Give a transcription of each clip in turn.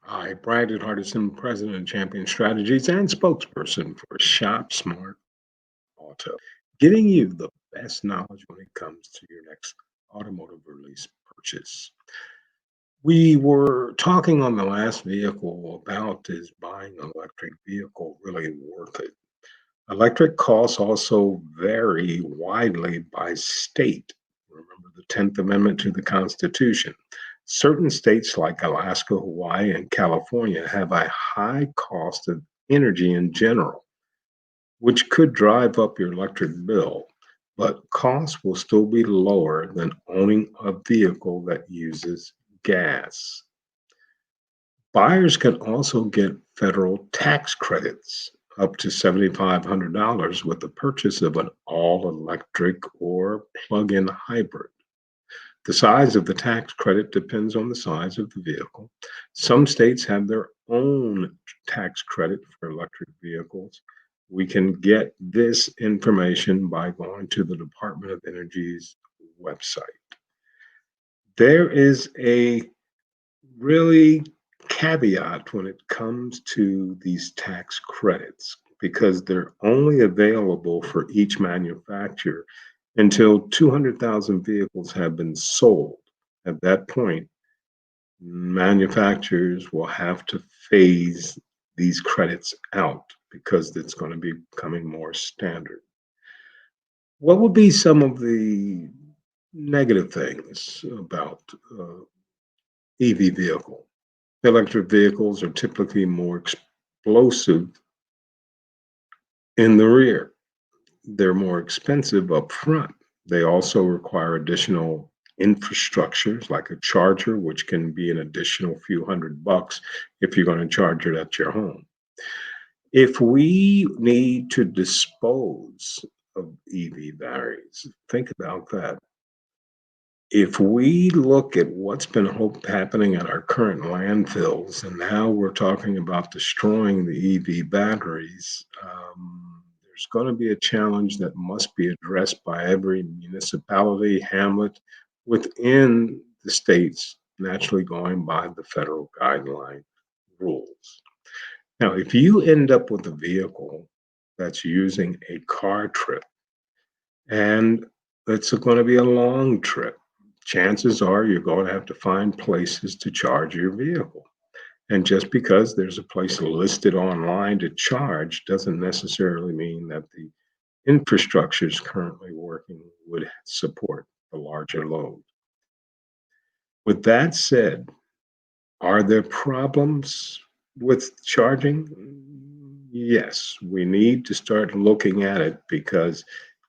Hi, Brandon Hardison, President of Champion Strategies and spokesperson for ShopSmart Auto, giving you the best knowledge when it comes to your next automotive release purchase. We were talking on the last vehicle about is buying an electric vehicle really worth it? Electric costs also vary widely by state. Remember the 10th Amendment to the Constitution. Certain states like Alaska, Hawaii, and California have a high cost of energy in general, which could drive up your electric bill, but costs will still be lower than owning a vehicle that uses gas. Buyers can also get federal tax credits up to $7,500 with the purchase of an all electric or plug in hybrid. The size of the tax credit depends on the size of the vehicle. Some states have their own tax credit for electric vehicles. We can get this information by going to the Department of Energy's website. There is a really caveat when it comes to these tax credits because they're only available for each manufacturer until 200,000 vehicles have been sold. At that point, manufacturers will have to phase these credits out because it's going to be becoming more standard. What would be some of the negative things about EV vehicle? Electric vehicles are typically more explosive in the rear. They're more expensive up front. They also require additional infrastructures like a charger, which can be an additional few $100 if you're going to charge it at your home. If we need to dispose of EV batteries, think about that. If we look at what's been happening at our current landfills, and now we're talking about destroying the EV batteries, there's going to be a challenge that must be addressed by every municipality, hamlet within the states, naturally going by the federal guideline rules. Now, if you end up with a vehicle that's using a car trip, and it's going to be a long trip, chances are you're going to have to find places to charge your vehicle. And just because there's a place listed online to charge doesn't necessarily mean that the infrastructures currently working would support the larger load. With that said, are there problems with charging? Yes, we need to start looking at it because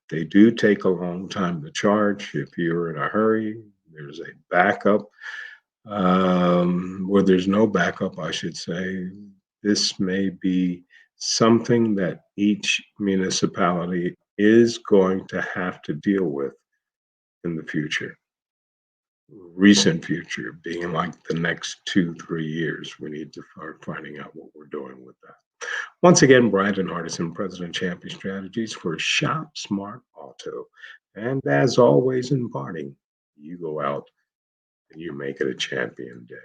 they do take a long time to charge. If you're in a hurry, there's a backup. Where there's no backup, I should say. This may be something that each municipality is going to have to deal with in the future. Recent future being like the next 2, 3 years. We need to start finding out what we're doing with that. Once again, Brandon Hardison, President Champion Strategies for Shop Smart Auto. And as always in parting, you go out and you make it a champion day.